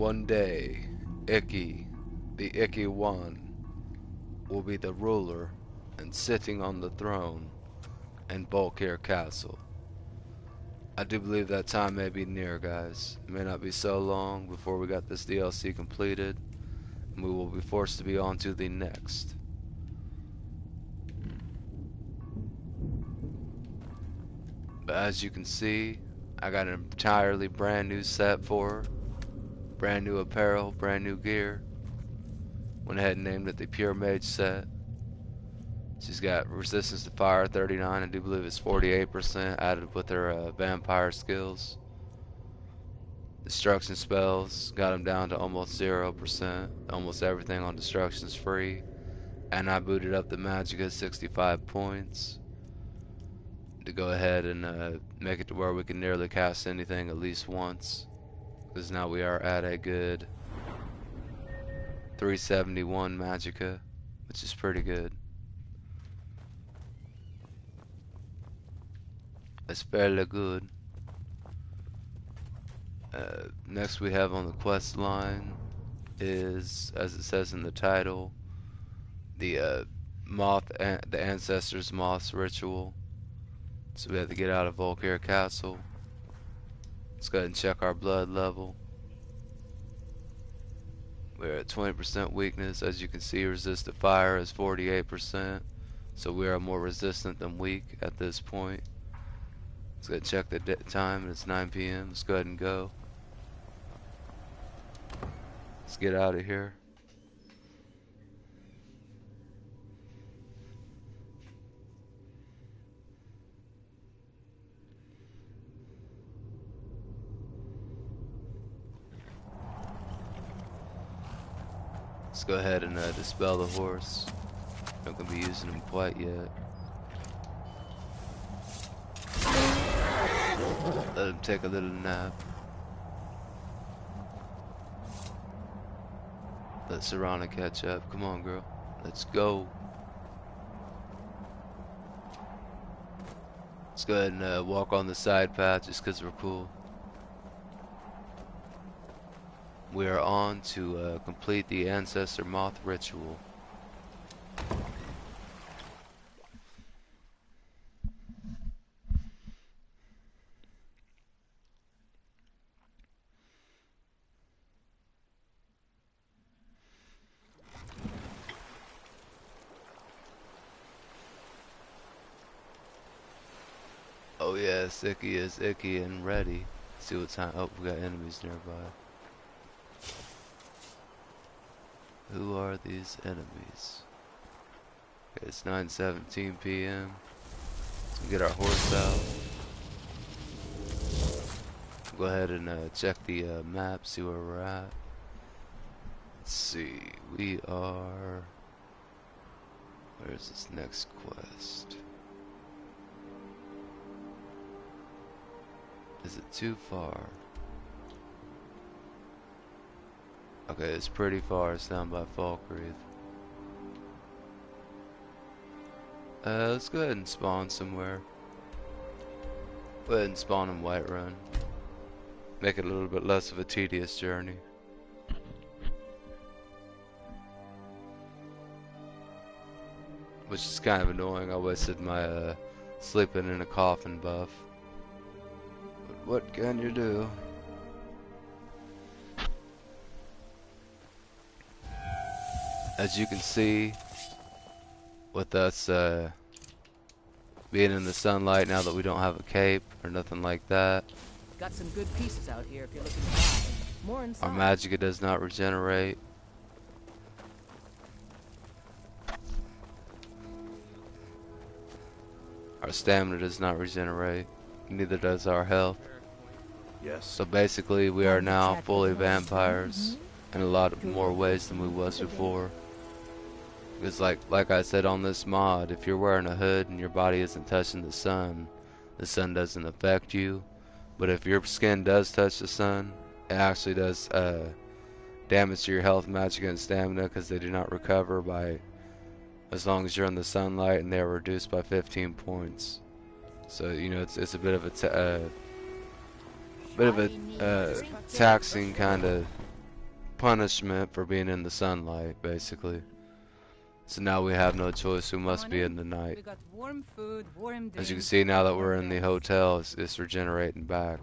One day, Icky, the Icky One, will be the ruler and sitting on the throne in Volkir Castle. I do believe that time may be near, guys. It may not be so long before we got this DLC completed, and we will be forced to be on to the next. But as you can see, I got an entirely brand new set for her. Brand new apparel, brand new gear. Went ahead and named it the Pure Mage set. She's got resistance to fire 39, I do believe it's 48% added with her vampire skills. Destruction spells got them down to almost 0%. Almost everything on destruction is free. And I booted up the magic at 65 points to go ahead and make it to where we can nearly cast anything at least once. Because now we are at a good 371 magicka, which is pretty good. It's fairly good. Next we have on the quest line is, as it says in the title, the Moth, the Ancestor's Moth's ritual. So we have to get out of Volkir Castle. Let's go ahead and check our blood level. We're at 20% weakness. As you can see, resist to fire is 48%. So we are more resistant than weak at this point. Let's go ahead and check the time. It's 9 p.m. Let's go ahead and go. Let's get out of here. Let's go ahead and dispel the horse. Not gonna be using him quite yet. Let him take a little nap. Let Serana catch up. Come on, girl. Let's go. Let's go ahead and walk on the side path just because we're cool. We are on to complete the Ancestor Moth ritual. Oh yes, Icky is icky and ready. See what time. Oh, we got enemies nearby. Who are these enemies? Okay, it's 9:17 p.m. Let's get our horse out. Go ahead and check the map, see where we're at. Let's see, we are... Where's this next quest? Is it too far? Okay, it's pretty far. It's down by Falkreath. Let's go ahead and spawn somewhere. Go ahead and spawn in Whiterun. Make it a little bit less of a tedious journey. Which is kind of annoying. I wasted my sleeping in a coffin buff. But what can you do? As you can see, with us being in the sunlight now that we don't have a cape or nothing like that, got some good pieces out here if you're looking to buy. More inside. Our magicka does not regenerate. Our stamina does not regenerate. Neither does our health. Yes. So basically, we are now fully vampires in a lot of more ways than we was before. Because like I said on this mod, if you're wearing a hood and your body isn't touching the sun doesn't affect you. But if your skin does touch the sun, it actually does damage to your health, magic, and stamina, because they do not recover by as long as you're in the sunlight, and they're reduced by 15 points. So you know it's a bit of a taxing kind of punishment for being in the sunlight, basically. So now we have no choice. We must be in the night. We got warm food, warm As you can drinks, see, now that warm we're in the beds. hotel, it's regenerating back.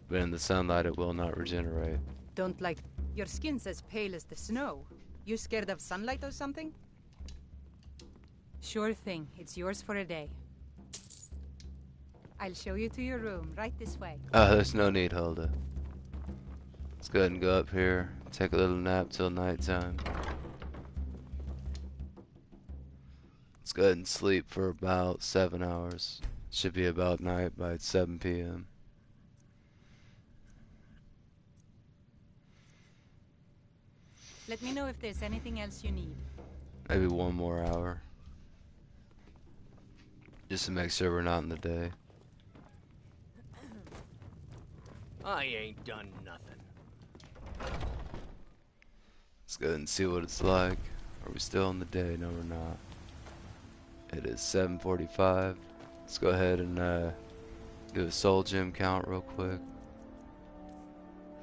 But in the sunlight, it will not regenerate. Don't like... Your skin's as pale as the snow. You scared of sunlight or something? Sure thing. It's yours for a day. I'll show you to your room, right this way. There's no need, Hulda. Let's go ahead and go up here. Take a little nap till nighttime. Let's go ahead and sleep for about 7 hours. Should be about night by 7 p.m. Let me know if there's anything else you need. Maybe 1 more hour. Just to make sure we're not in the day. I ain't done nothing. Let's go ahead and see what it's like. Are we still in the day? No, we're not. It is 7:45. Let's go ahead and do a soul gem count real quick.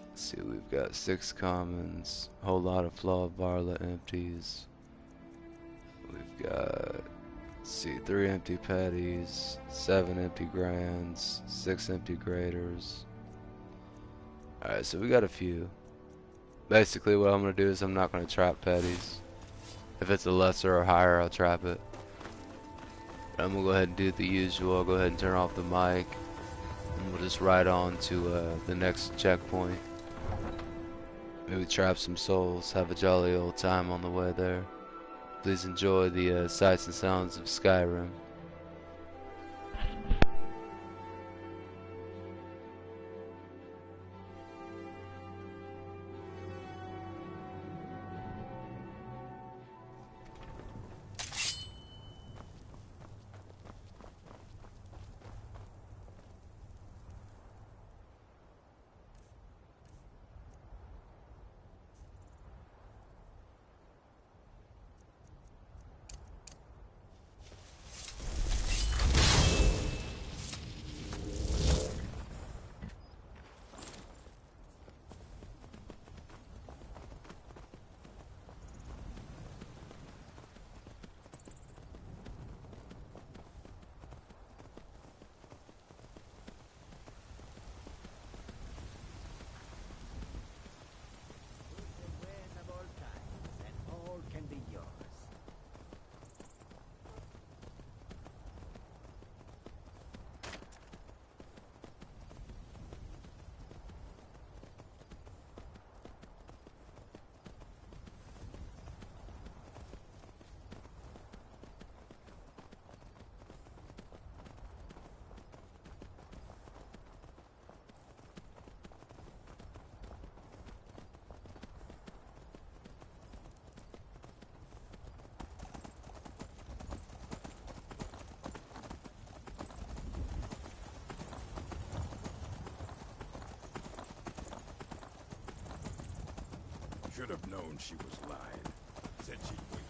Let's see, we've got 6 commons, a whole lot of Flaw Varla empties. We've got, let's see, 3 empty petties, 7 empty grands, 6 empty graders. Alright, so we got a few. Basically what I'm going to do is I'm not going to trap petties. If it's a lesser or higher, I'll trap it. But I'm going to go ahead and do the usual. I'll go ahead and turn off the mic. And we'll just ride on to the next checkpoint. Maybe trap some souls, have a jolly old time on the way there. Please enjoy the sights and sounds of Skyrim. Should have known she was lying. Said she'd wait.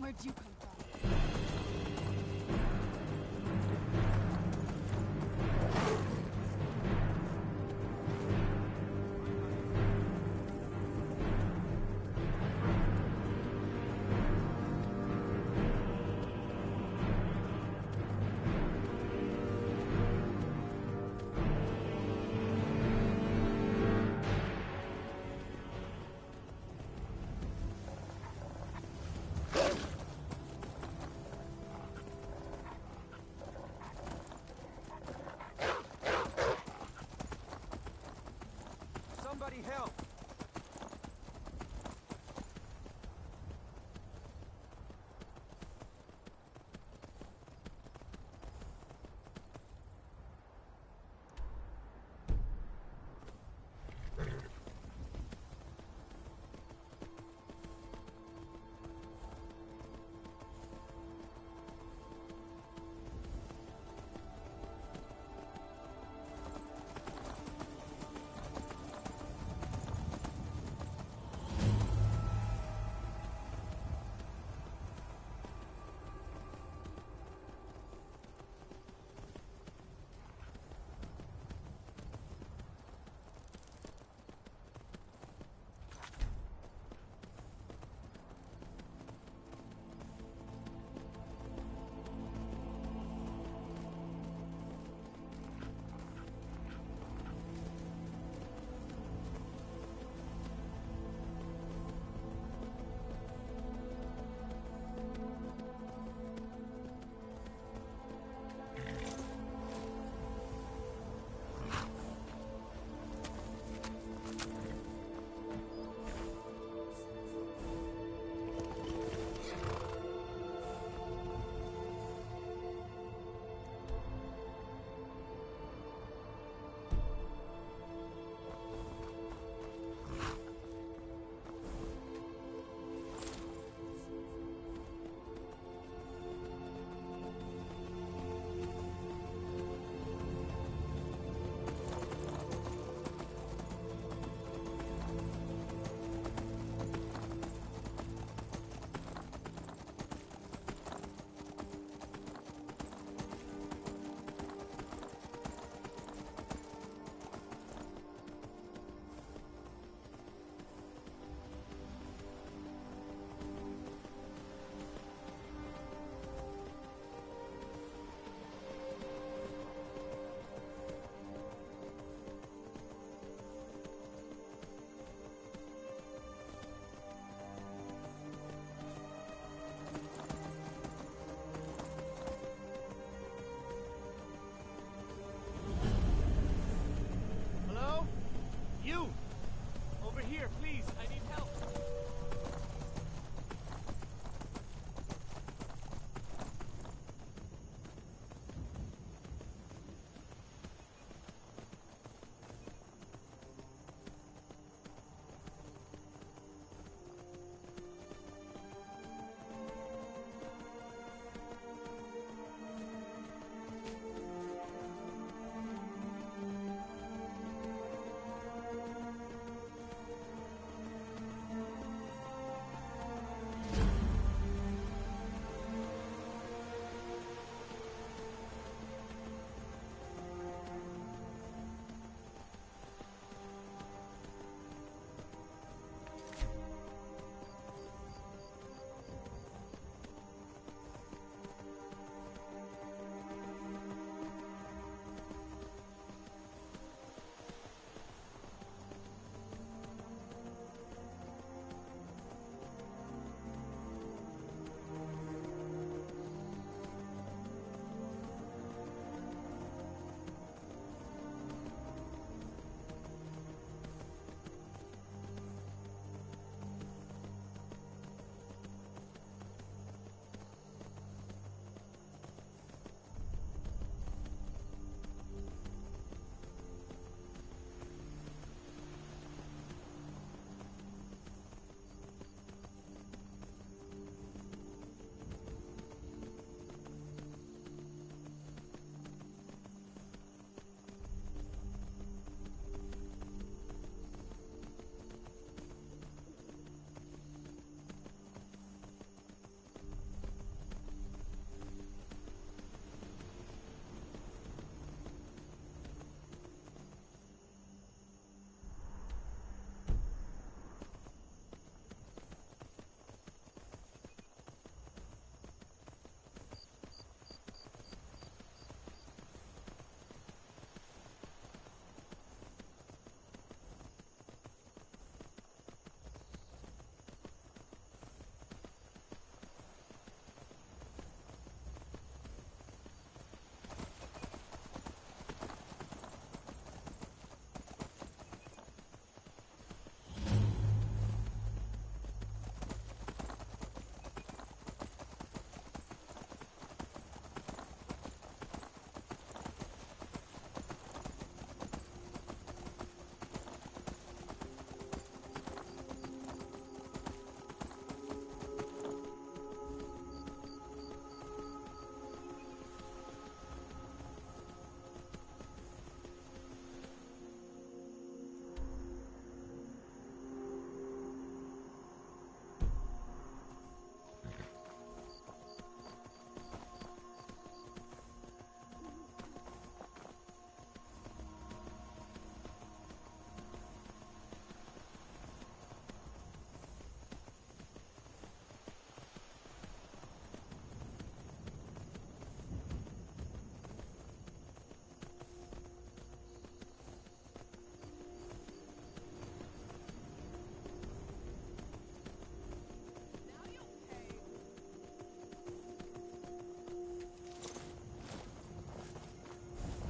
Where'd you come from? Somebody help!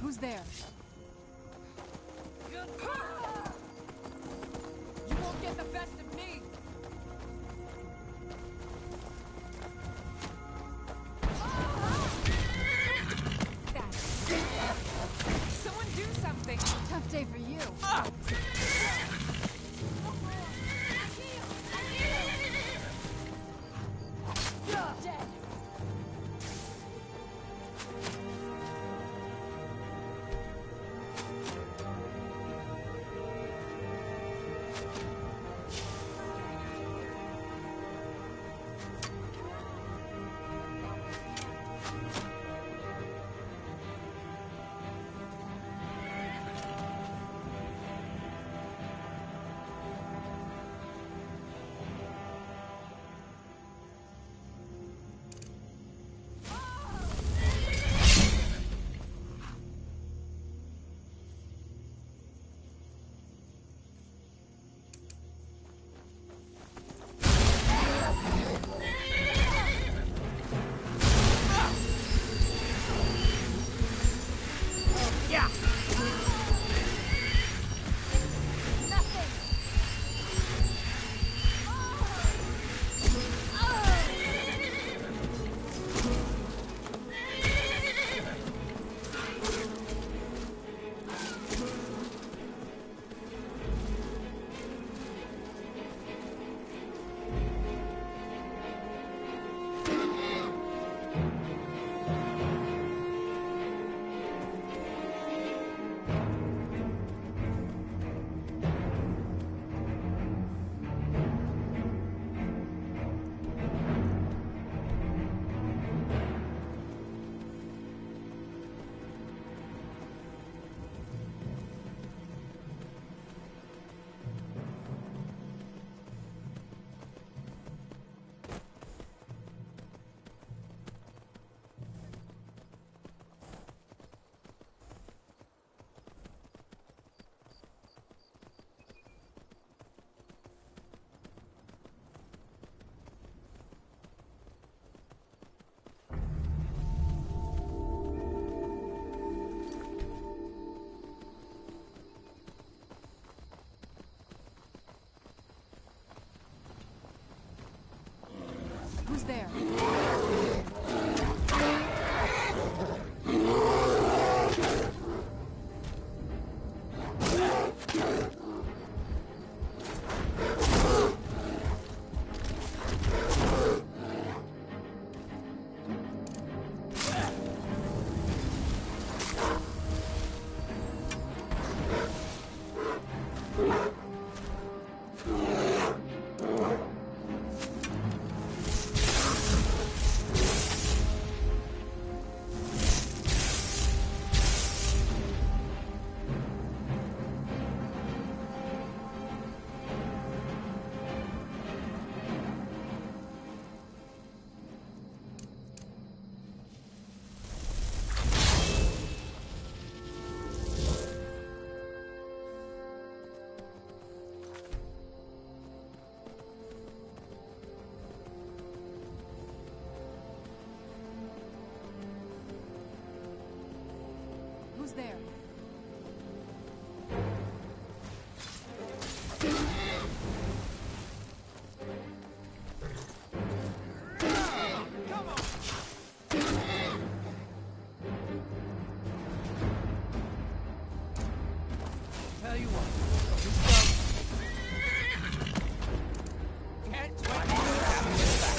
Who's there? You won't get the best of me! Someone do something! Tough day for you. Dead! Who's there? Who's there? Tell you what, this stuff... Can't wait to have it back.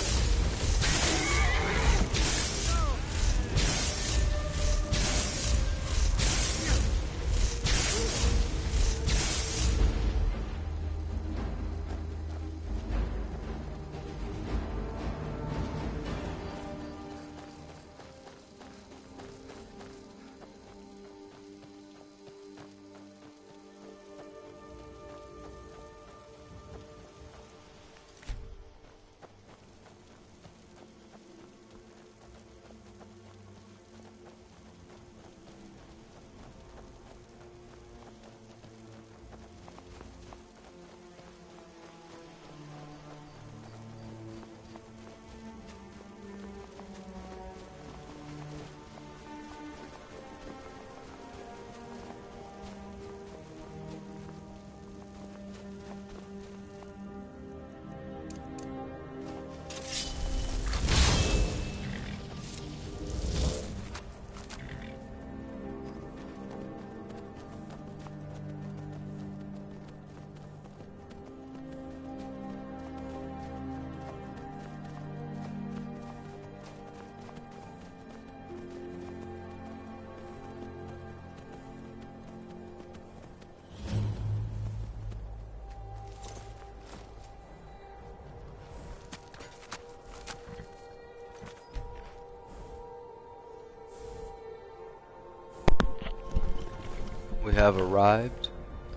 have arrived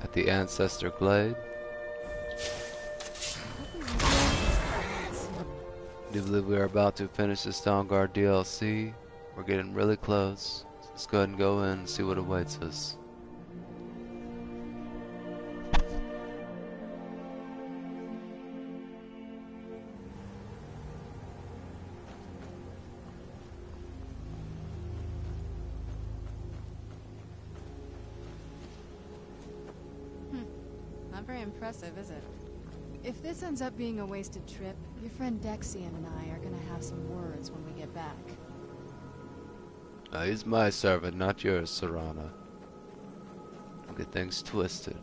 at the Ancestor Glade. Do believe we are about to finish this Dawnguard DLC. We're getting really close. Let's go ahead and go in and see what awaits us. Not very impressive, is it? If this ends up being a wasted trip, your friend Dexian and I are gonna have some words when we get back. He's my servant, not yours, Serana. Don't get things twisted.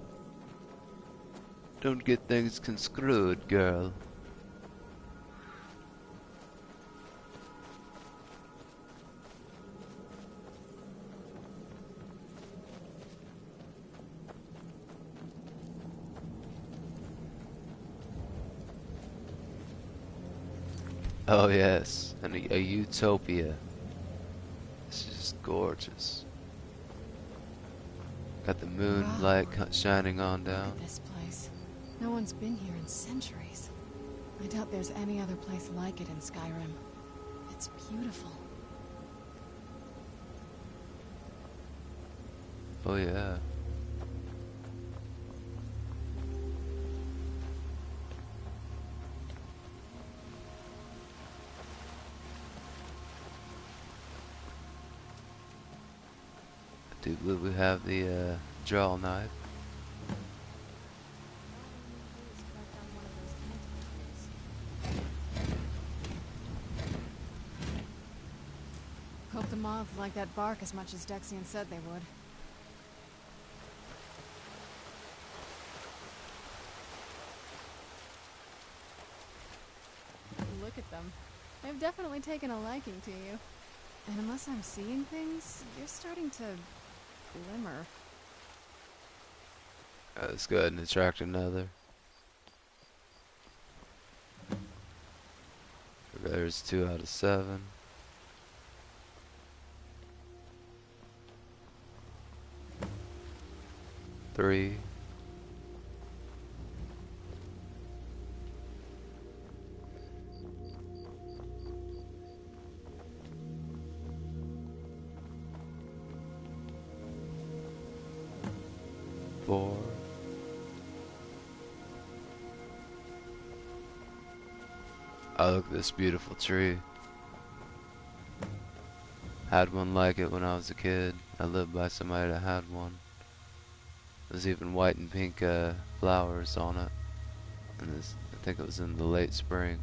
Don't get things conscrewed, girl. Oh yes, and a utopia. It's just gorgeous. Got the moonlight shining on Look down. at this place. No one's been here in centuries. I doubt there's any other place like it in Skyrim. It's beautiful. Oh yeah. I do believe we have the jaw knife. Hope the Moth like that bark as much as Dexian said they would. Look at them. They've definitely taken a liking to you. And unless I'm seeing things, you're starting to glimmer. Let's go ahead and attract another. There's 2 out of 7. Three. Four. Oh, look at this beautiful tree. Had one like it when I was a kid. I lived by somebody that had one. There's even white and pink flowers on it. And this, I think it was in the late spring.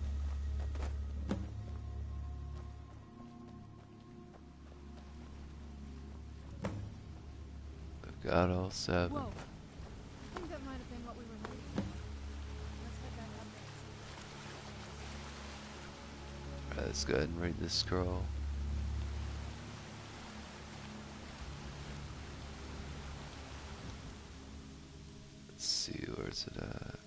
We've got all 7. Whoa. I think that might have been what we were looking for. Let's head back up there. Alright, let's go ahead and read this scroll. Let's see, where's it at?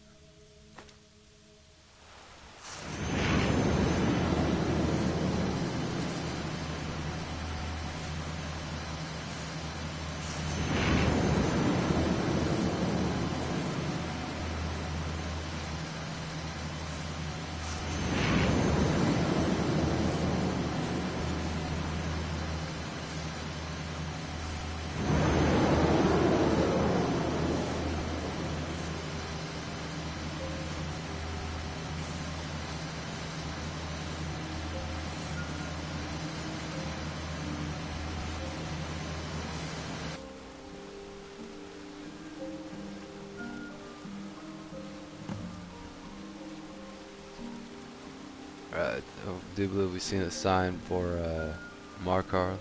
Alright, I do believe we've seen a sign for Markarth.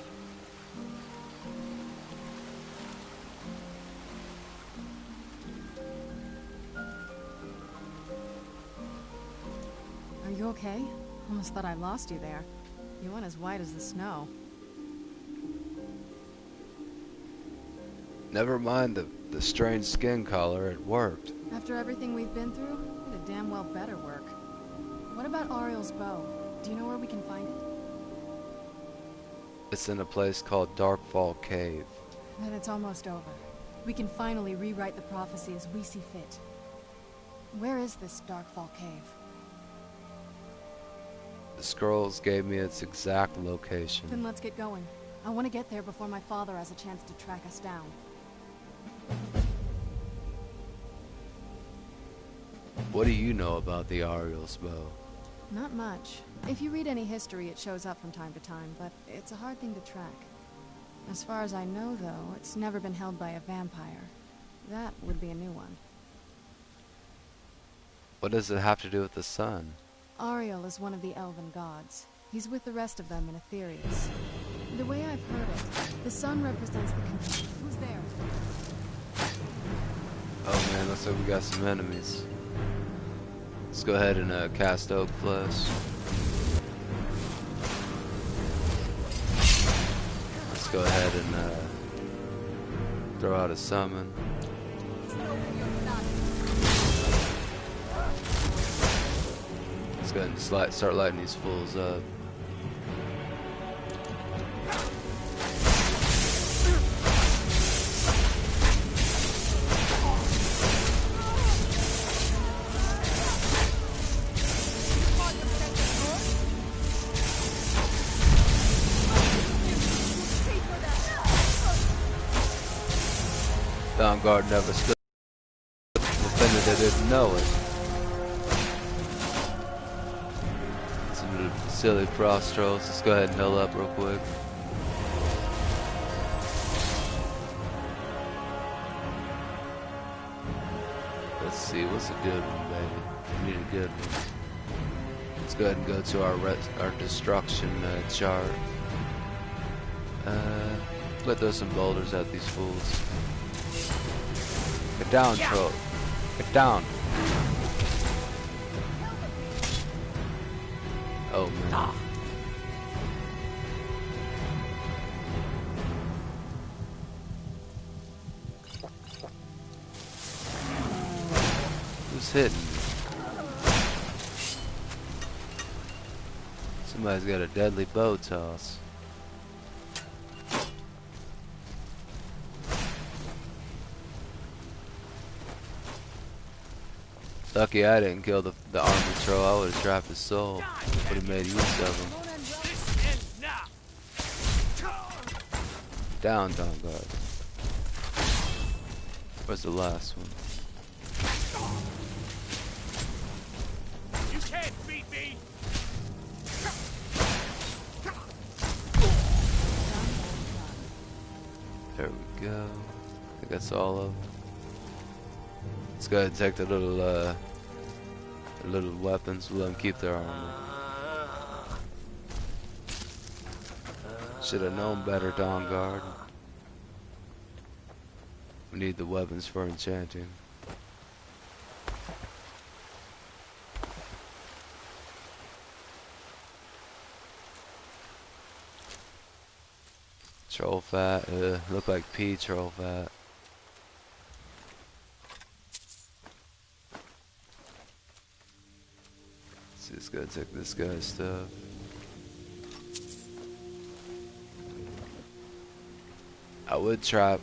Are you okay? Almost thought I lost you there. You went as white as the snow. Never mind the strange skin color, it worked. After everything we've been through, it'd damn well better work. What about Ariel's bow? Do you know where we can find it? It's in a place called Darkfall Cave. Then it's almost over. We can finally rewrite the prophecy as we see fit. Where is this Darkfall cave? The scrolls gave me its exact location. Then let's get going. I want to get there before my father has a chance to track us down. What do you know about the Ariel's bow? Not much. If you read any history, it shows up from time to time, but it's a hard thing to track. As far as I know, though, it's never been held by a vampire. That would be a new one. What does it have to do with the sun? Ariel is one of the elven gods. He's with the rest of them in Aetherius. The way I've heard it, the sun represents the Who's there? Oh man, looks like we got some enemies. Let's go ahead and cast Oak Flesh. Let's go ahead and throw out a summon. Let's go ahead and start lighting these fools up. Dawnguard never stood. Defended they didn't know it. Some silly frost trolls. Let's go ahead and heal up real quick. Let's see, what's a good one, baby? We need a good one. Let's go ahead and go to our destruction chart. Let's throw some boulders at these fools. Get down, troll. Get down. Oh man. Who's hitting me? Somebody's got a deadly bow toss. Lucky I didn't kill the army troll. I would have trapped his soul. Would have made use of him. Down, Dawnguard. Where's the last one? You can't beat me. There we go. I think that's all of them. Let's go ahead and take the little weapons. We'll let them keep their armor. Should have known better, Dawnguard. We need the weapons for enchanting. Troll fat. Look like pea troll fat. Just gotta take this guy's stuff. I would try,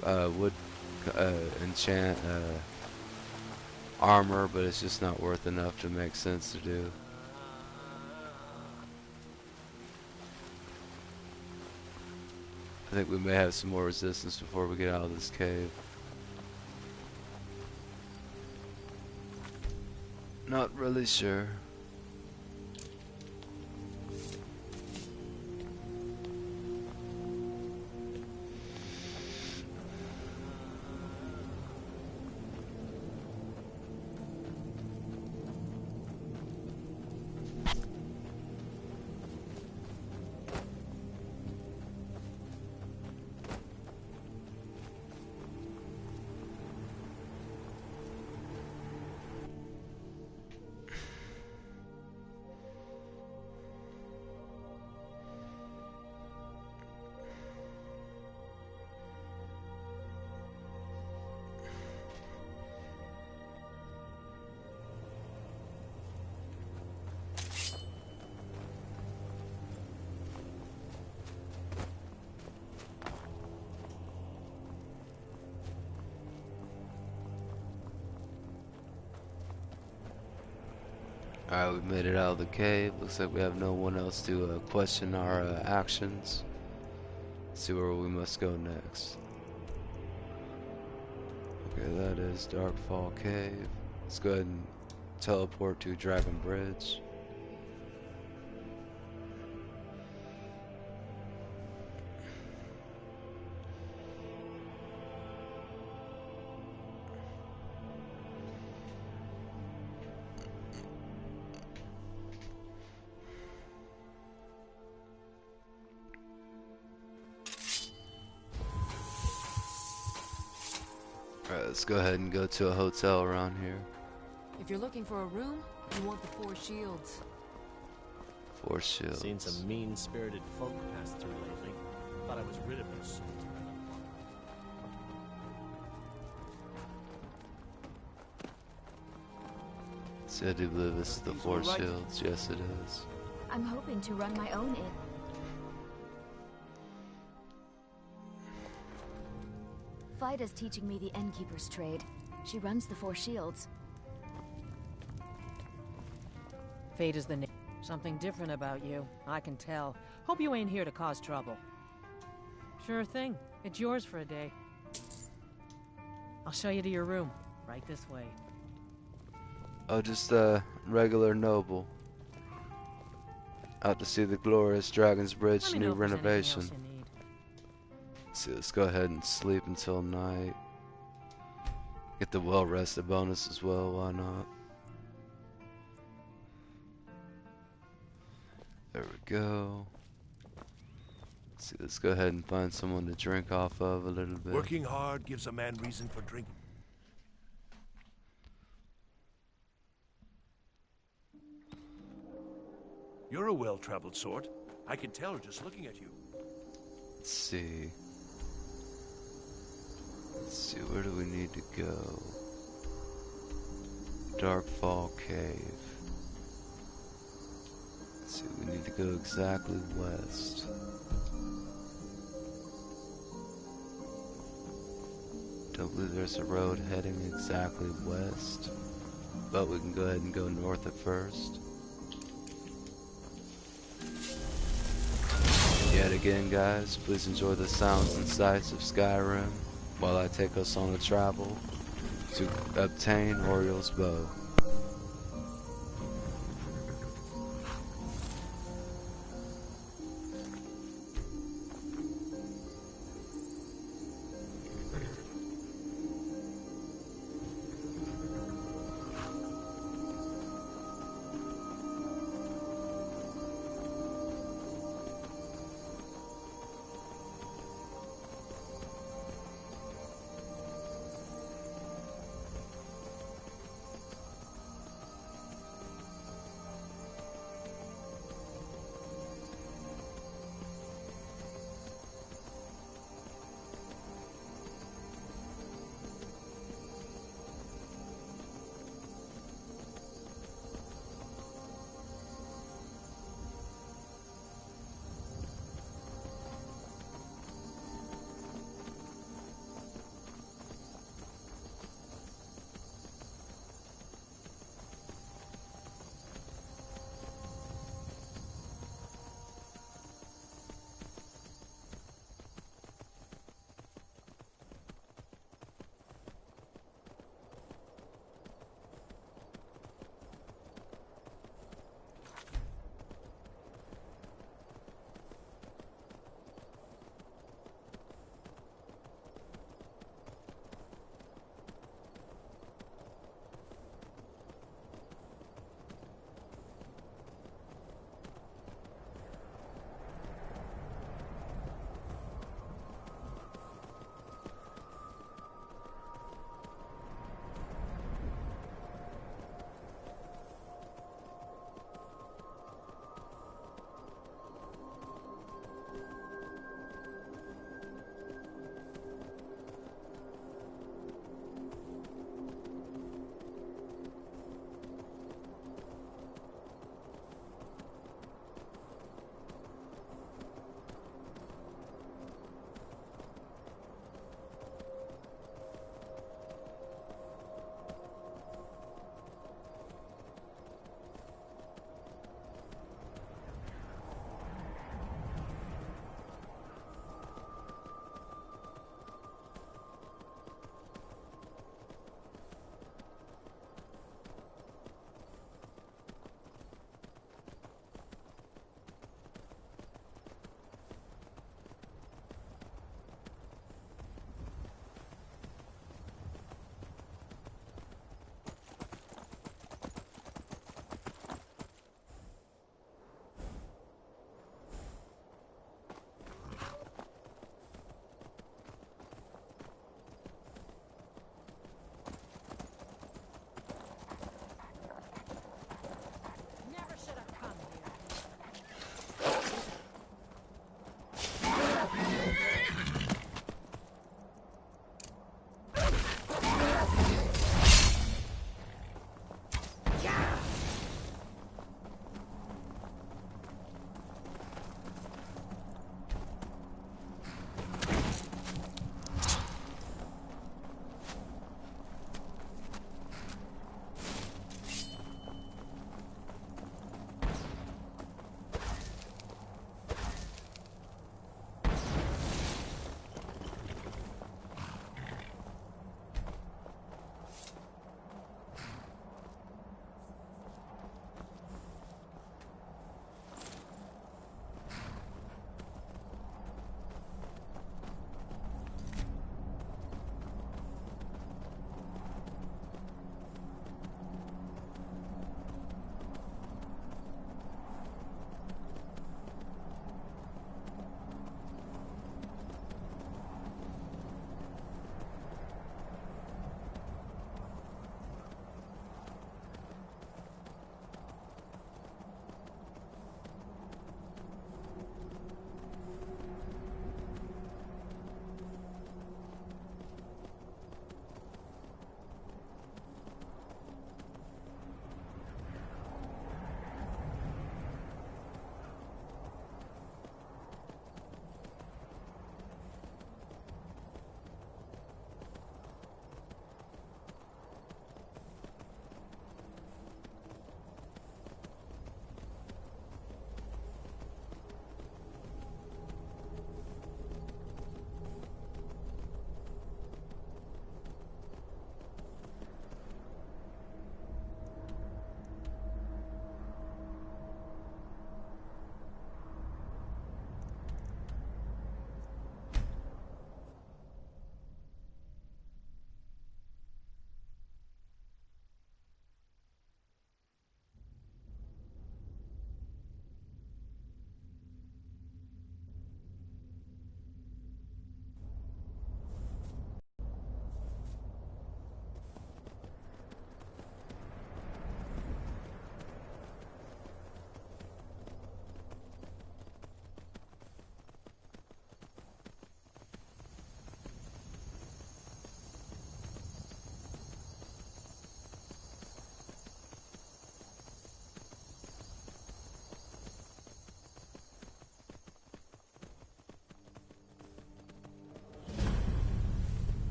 enchant armor, but it's just not worth enough to make sense to do. I think we may have some more resistance before we get out of this cave. Not really sure. Alright, we made it out of the cave. Looks like we have no one else to question our actions. Let's see where we must go next. Okay, that is Darkfall Cave. Let's go ahead and teleport to Dragon Bridge. Alright, let's go ahead and go to a hotel around here. If you're looking for a room, you want the Four Shields. Four Shields. Seen some mean-spirited folk pass through lately. Thought I was rid of those souls. See, I do believe this is the Four Shields. Yes, it is. I'm hoping to run my own inn. Fida's teaching me the innkeeper's trade. She runs the Four Shields. Fate is the name. Something different about you. I can tell. Hope you ain't here to cause trouble. Sure thing. It's yours for a day. I'll show you to your room. Right this way. Oh, just a regular noble. Out to see the glorious Dragon's Bridge Let me new know if there's anything renovation. else you need. See, let's go ahead and sleep until night. Get the well-rested bonus as well, why not? There we go. See, let's go ahead and find someone to drink off of a little bit. Working hard gives a man reason for drinking. You're a well-traveled sort. I can tell just looking at you. Let's see. Let's see, where do we need to go? Darkfall Cave. Let's see, we need to go exactly west. Don't believe there's a road heading exactly west, but we can go ahead and go north at first. Yet again, guys, please enjoy the sounds and sights of Skyrim while I take us on a travel to obtain Oriel's bow.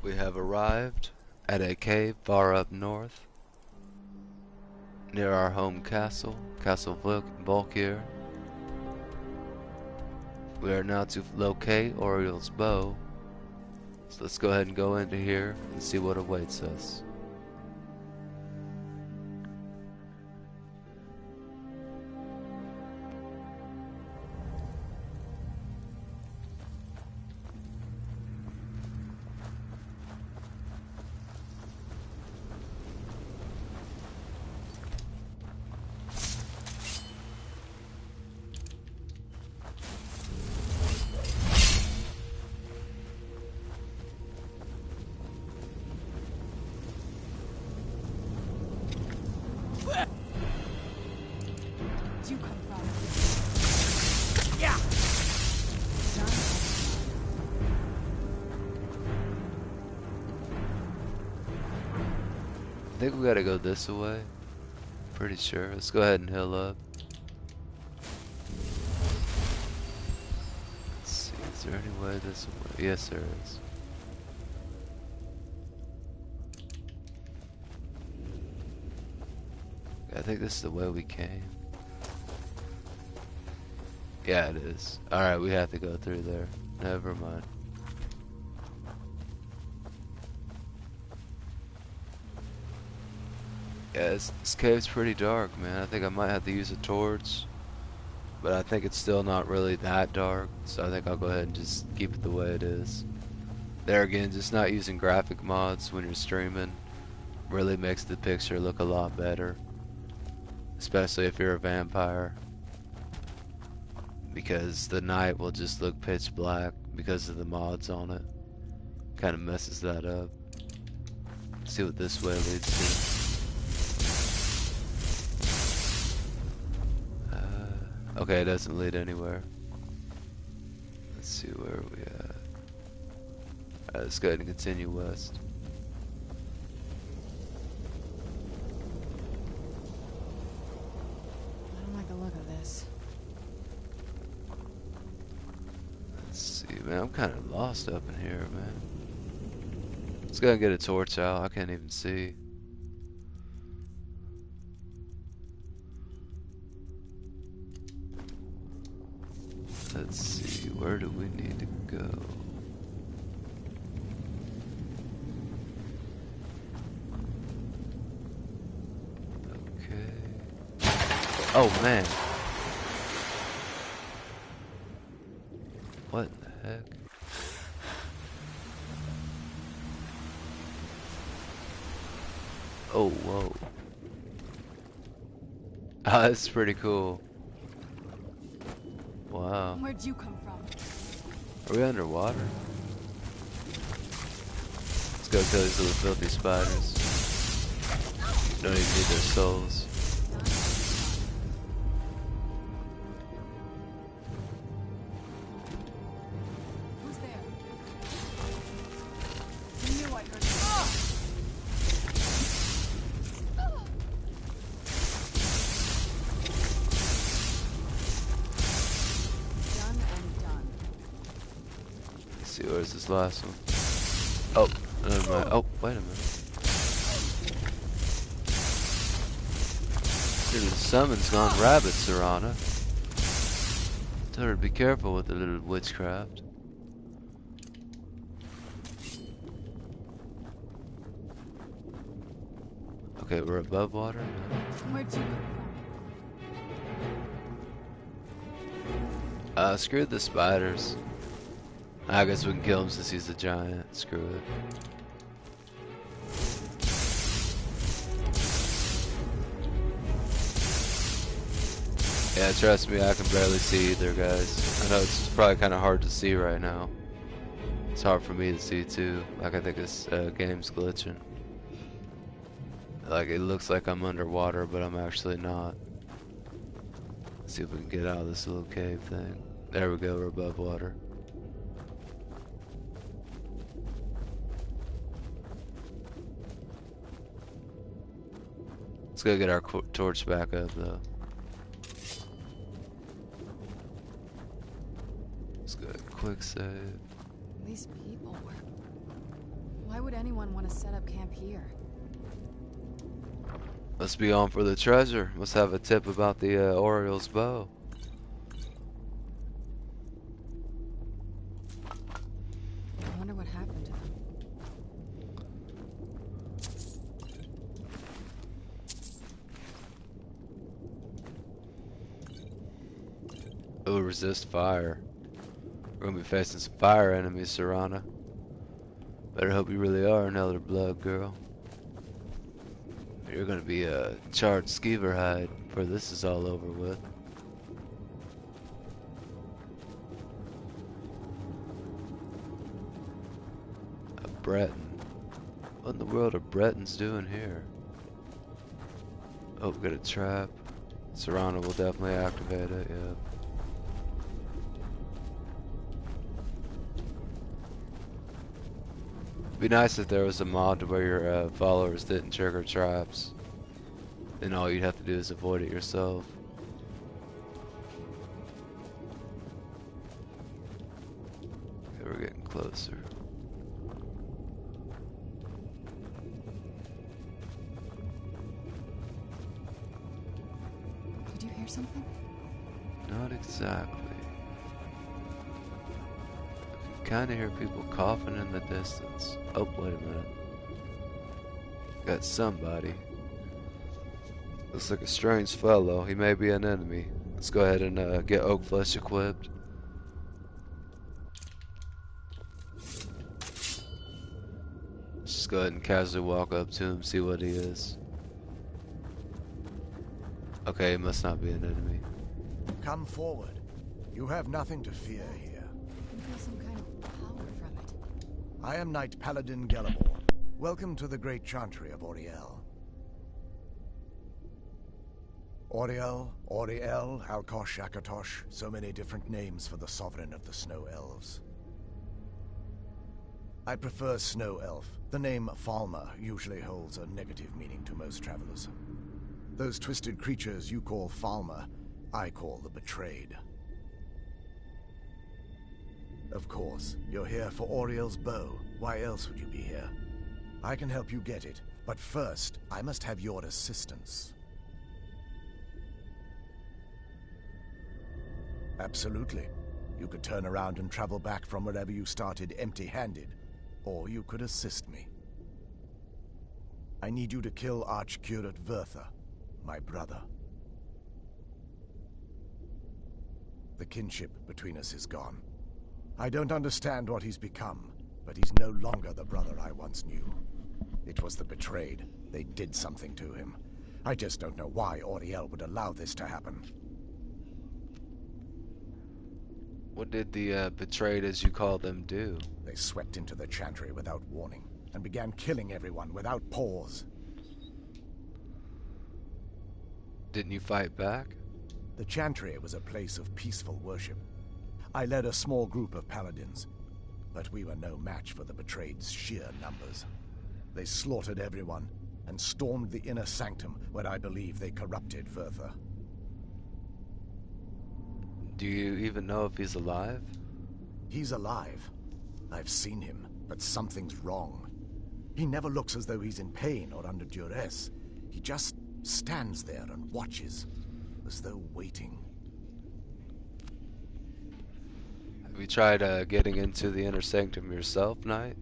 We have arrived at a cave far up north, near our home castle, Castle Volkir. We are now to locate Oriel's bow, so let's go ahead and go into here and see what awaits us. You come from? Yeah. I think we gotta go this way. Pretty sure. Let's go ahead and heal up. Let's see, is there any way this way? Yes, there is. I think this is the way we came. Yeah, it is. Alright, we have to go through there. Never mind. Yeah, this cave's pretty dark, man. I think I might have to use a torch. But I think it's still not really that dark. So I think I'll go ahead and just keep it the way it is. There again, just not using graphic mods when you're streaming really makes the picture look a lot better. Especially if you're a vampire. Because the night will just look pitch black because of the mods on it. Kind of messes that up. Let's see what this way leads to. Okay, it doesn't lead anywhere. Let's see where we at. Alright, let's go ahead and continue west. I don't like the look of this. Let's see, man, I'm kind of lost up in here, man. Let's go ahead and get a torch out. I can't even see. Let's see, where do we need to go? Okay. Oh, man. What in the heck? Oh, whoa. Ah, that's pretty cool. Wow. Where'd you come from? Are we underwater? Let's go kill these little filthy spiders. Don't even need their souls. Who's there? You knew I heard Done and done. Let's see, where's this last one? Oh, never mind. Oh, wait a minute. Dude, the summons gone rabbit, Serana. Tell her to be careful with the little witchcraft. Okay, we're above water. Where'd you come from? Screw the spiders. I guess we can kill him since he's a giant. Screw it. Yeah, trust me, I can barely see either, guys. I know it's probably kind of hard to see right now. It's hard for me to see too. Like, I think this game's glitching. Like, it looks like I'm underwater, but I'm actually not. Let's see if we can get out of this little cave thing. There we go, we're above water. Let's go get our torch back up, though. Let's go ahead and quick save. These people were... Why would anyone want to set up camp here? Let's be on for the treasure. Let's have a tip about the Oriole's bow. I wonder what happened to them. It will resist fire. We're gonna be facing some fire enemies, Serana. Better hope you really are an Elder Blood girl. You're gonna be a charred skeever hide before this is all over with. A Breton. What in the world are Bretons doing here? Oh, we got a trap. Serana will definitely activate it, yeah. It'd be nice if there was a mod to where your followers didn't trigger traps. Then all you'd have to do is avoid it yourself. Okay, we're getting closer. Did you hear something? Not exactly. Kind of hear people coughing in the distance. Oh, wait a minute. Got somebody. Looks like a strange fellow. He may be an enemy. Let's go ahead and get Oak Flesh equipped. Just go ahead and casually walk up to him, see what he is. Okay, he must not be an enemy. Come forward. You have nothing to fear here. I feel some kind of power from it. I am Knight Paladin Gelibor. Welcome to the Great Chantry of Auriel. Auriel, Auriel, Alkosh, Akatosh, so many different names for the sovereign of the Snow Elves. I prefer Snow Elf. The name Falmer usually holds a negative meaning to most travelers. Those twisted creatures you call Falmer, I call the Betrayed. Of course, you're here for Auriel's bow. Why else would you be here? I can help you get it, but first, I must have your assistance. Absolutely. You could turn around and travel back from wherever you started empty-handed, or you could assist me. I need you to kill Archcurate Vertha, my brother. The kinship between us is gone. I don't understand what he's become, but he's no longer the brother I once knew. It was the Betrayed. They did something to him. I just don't know why Auriel would allow this to happen. What did the Betrayed, as you call them, do? They swept into the Chantry without warning, and began killing everyone without pause. Didn't you fight back? The Chantry was a place of peaceful worship. I led a small group of paladins, but we were no match for the Betrayed's sheer numbers. They slaughtered everyone, and stormed the inner sanctum where I believe they corrupted Vertha. Do you even know if he's alive? He's alive. I've seen him, but something's wrong. He never looks as though he's in pain or under duress. He just stands there and watches, as though waiting. Have you tried getting into the inner sanctum yourself, Knight?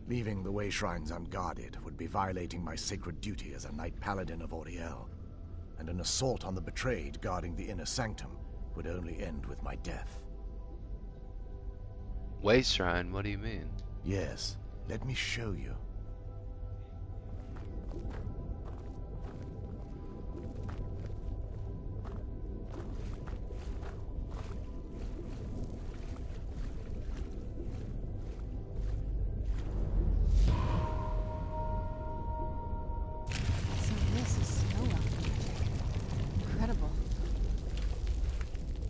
Leaving the way shrines unguarded would be violating my sacred duty as a Knight Paladin of Auriel, and an assault on the Betrayed guarding the inner sanctum would only end with my death. Way shrine? What do you mean? Yes, let me show you.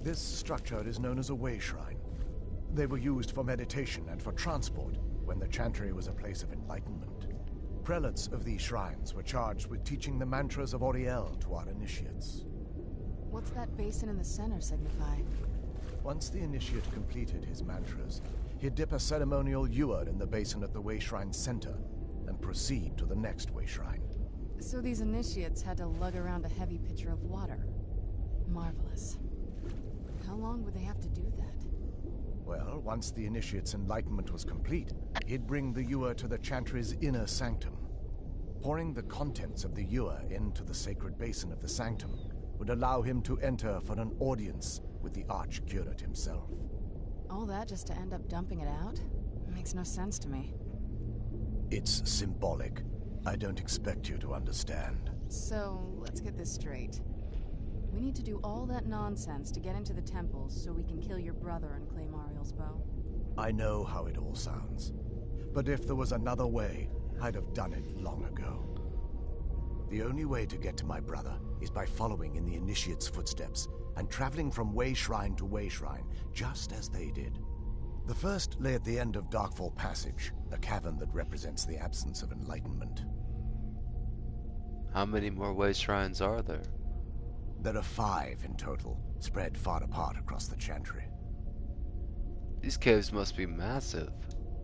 This structure is known as a way shrine. They were used for meditation and for transport when the Chantry was a place of enlightenment. Prelates of these shrines were charged with teaching the mantras of Auriel to our initiates. What's that basin in the center signify? Once the initiate completed his mantras, He'd dip a ceremonial ewer in the basin at the way shrine's center, and proceed to the next way shrine. So these initiates had to lug around a heavy pitcher of water. Marvelous. How long would they have to do that? Well, once the initiate's enlightenment was complete, he'd bring the ewer to the chantry's inner sanctum. Pouring the contents of the ewer into the sacred basin of the sanctum would allow him to enter for an audience with the Archcurate himself. All that just to end up dumping it out? Makes no sense to me. It's symbolic. I don't expect you to understand. So, let's get this straight. We need to do all that nonsense to get into the temples so we can kill your brother and claim Ariel's bow. I know how it all sounds. But if there was another way, I'd have done it long ago. The only way to get to my brother is by following in the Initiate's footsteps and traveling from way shrine to way shrine, just as they did. The first lay at the end of Darkfall Passage, a cavern that represents the absence of enlightenment. How many more way shrines are there? There are 5 in total, spread far apart across the Chantry. These caves must be massive.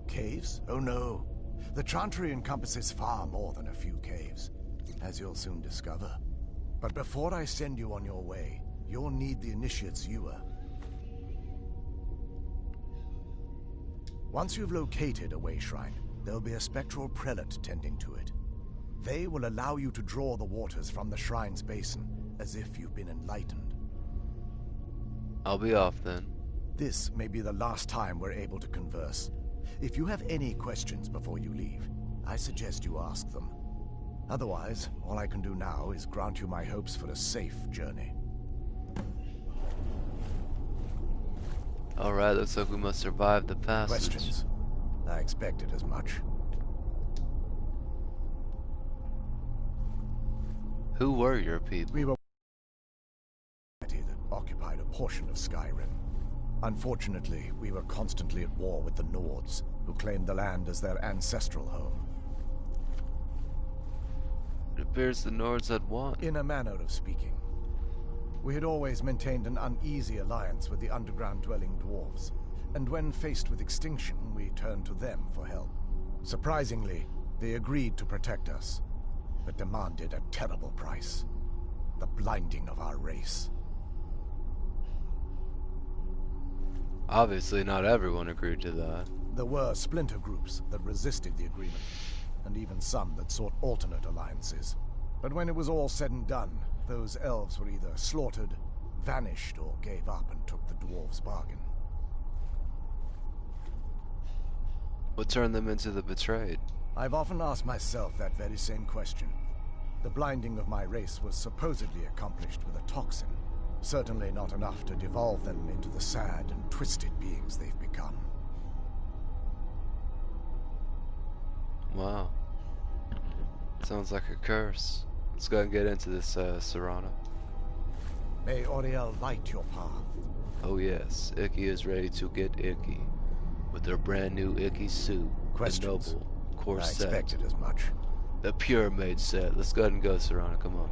Caves? Oh no. The Chantry encompasses far more than a few caves, as you'll soon discover. But before I send you on your way, you'll need the Initiate's ewer. Once you've located a way shrine, there'll be a spectral prelate tending to it. They will allow you to draw the waters from the shrine's basin, as if you've been enlightened. I'll be off then. This may be the last time we're able to converse. If you have any questions before you leave, I suggest you ask them. Otherwise, all I can do now is grant you my hopes for a safe journey. Alright, looks like we must survive the passage. Questions? I expected as much. Who were your people? We were that occupied a portion of Skyrim. Unfortunately, we were constantly at war with the Nords, who claimed the land as their ancestral home. It appears the Nords had won. In a manner of speaking. We had always maintained an uneasy alliance with the underground-dwelling dwarves, and when faced with extinction, we turned to them for help. Surprisingly, they agreed to protect us, but demanded a terrible price. The blinding of our race. Obviously, not everyone agreed to that. There were splinter groups that resisted the agreement, and even some that sought alternate alliances. But when it was all said and done, those elves were either slaughtered, vanished, or gave up and took the dwarves' bargain. What turned them into the betrayed? I've often asked myself that very same question. The blinding of my race was supposedly accomplished with a toxin. Certainly not enough to devolve them into the sad and twisted beings they've become. Wow. Sounds like a curse. Let's go and get into this, Serrano. May Auriel light your path. Oh yes, Icky is ready to get icky. With their brand new Icky suit. Questions? The noble corset. I expected as much. The pure Mage set. Let's go ahead and go, Serrano, come on.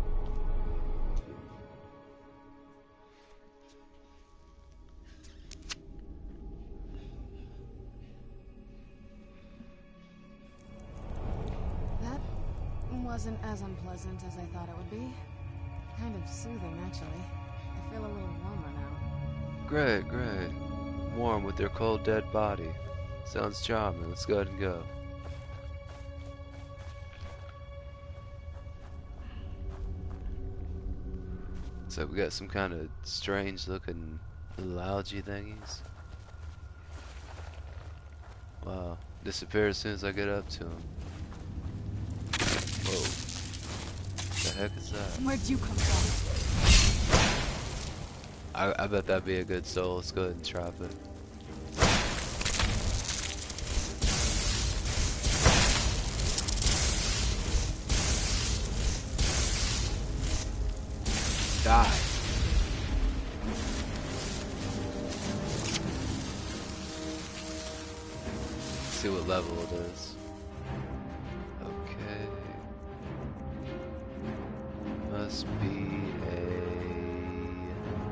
Wasn't as unpleasant as I thought it would be. Kind of soothing, actually. I feel a little warmer now. Great, great. Warm with your cold, dead body. Sounds charming. Let's go ahead and go. So we got some kind of strange looking little algae thingies. Wow. Disappear as soon as I get up to them. Whoa. The heck is that? Where'd you come from? I bet that'd be a good soul. Let's go ahead and trap it. Die. Let's see what level it is.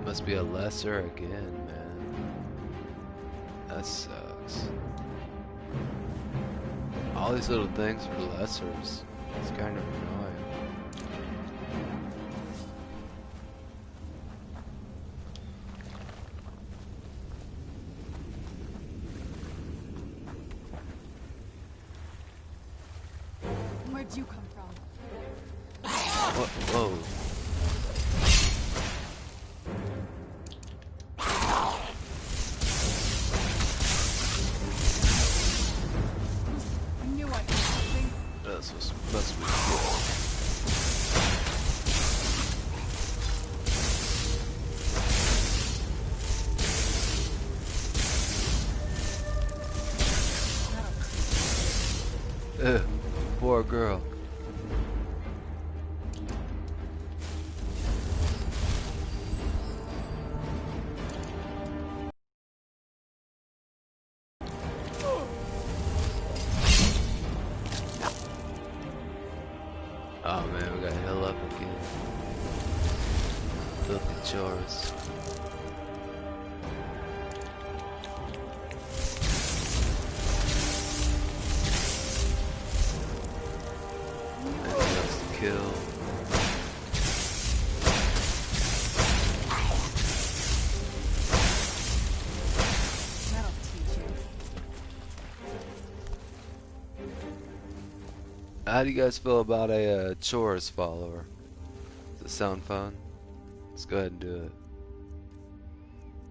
Must be a lesser again, man. That sucks. things. All these little things are lessers. It's kind of annoying. Where'd you come from? What? Whoa. I knew I had something. That's what's must be cool. Poor girl. Oh man, we gotta heal up again. Filthy chores. Anything else to kill? That'll teach you. How do you guys feel about a chores follower? Does it sound fun? Let's go ahead and do it.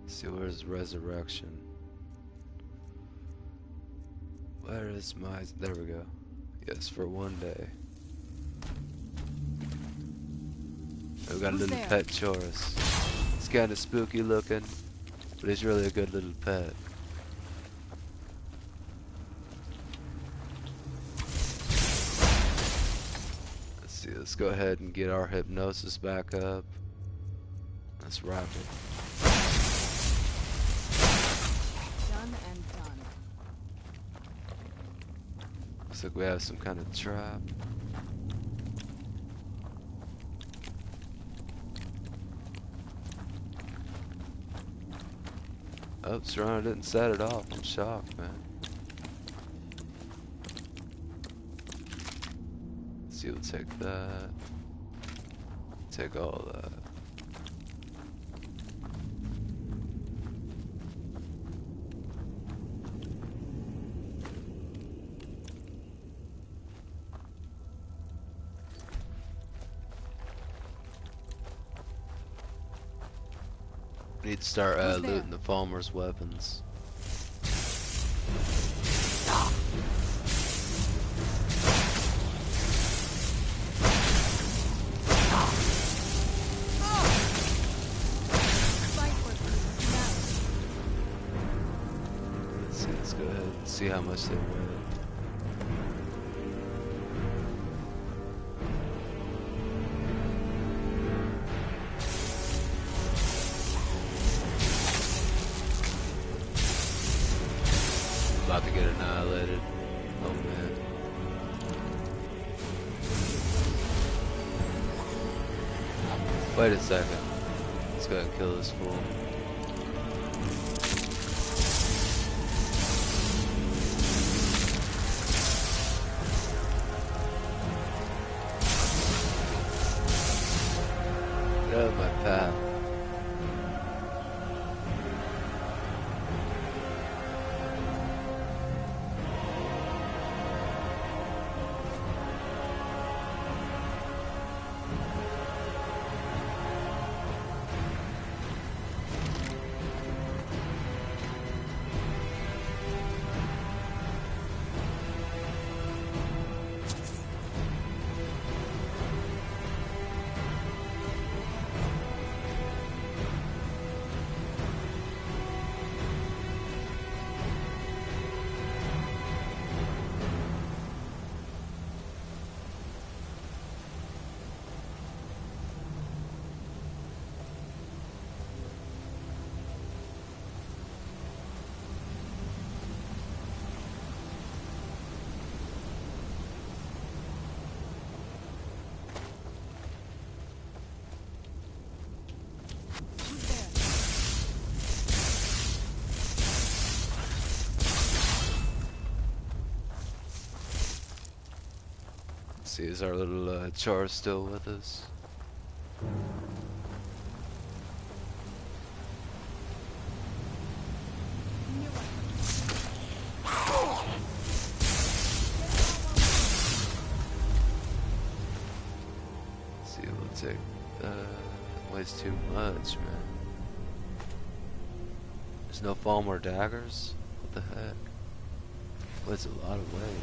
Let's see, where's resurrection? Where is my... There we go. Yes, for one day. We got a little pet chorus. It's kind of spooky looking, but he's really a good little pet. Let's see, let's go ahead and get our hypnosis back up. Let's wrap it. Done and done. Looks like we have some kind of trap. Oh, Serrano didn't set it off. I'm shocked, man. Let's see, we'll take that. Take all that. Need to start looting the farmer's weapons. Let's see, let's go ahead and see how much they weigh. About to get annihilated. Oh man. Wait a second. Let's go ahead and kill this fool. Get out of my path. See, is our little char still with us? See, we'll take weighs too much, man. There's no foam or daggers? What the heck? Weighs a lot of weight.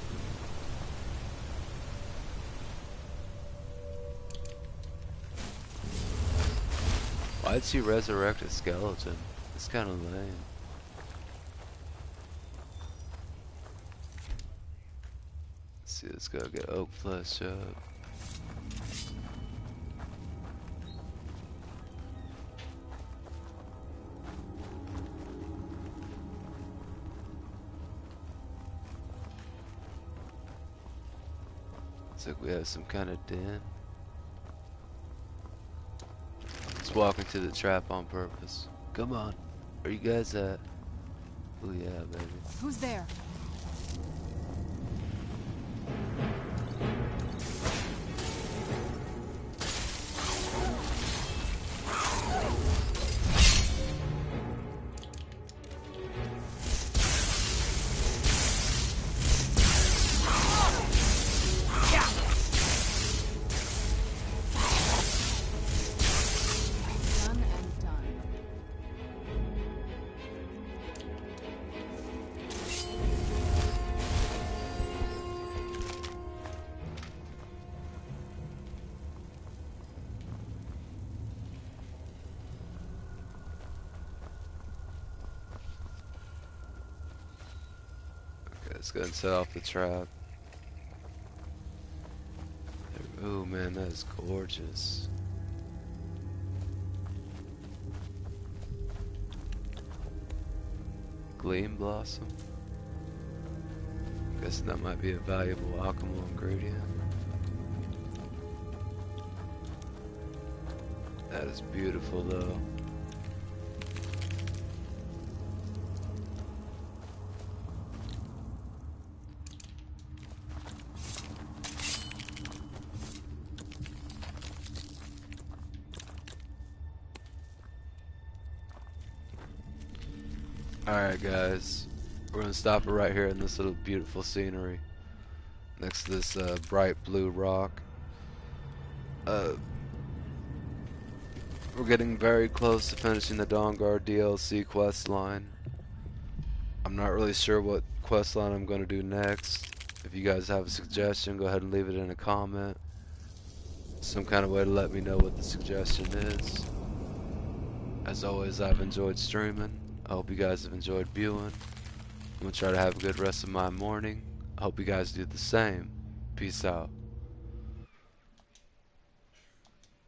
Why'd she resurrect a skeleton? It's kind of lame. Let's see, let's go get oak flesh up. Looks like we have some kind of den. Let's walk into the trap on purpose. Come on. Where you guys at? Oh yeah, baby. Who's there? Let's go and set off the trap. Oh man, that is gorgeous. Gleam blossom. Guessing that might be a valuable alchemical ingredient. That is beautiful though. Alright guys, we're gonna stop it right here in this little beautiful scenery next to this bright blue rock. We're getting very close to finishing the Dawnguard DLC questline. I'm not really sure what questline I'm gonna do next. If you guys have a suggestion, go ahead and leave it in a comment. Some kind of way to let me know what the suggestion is. As always, I've enjoyed streaming. I hope you guys have enjoyed viewing. I'm gonna try to have a good rest of my morning. I hope you guys do the same. Peace out.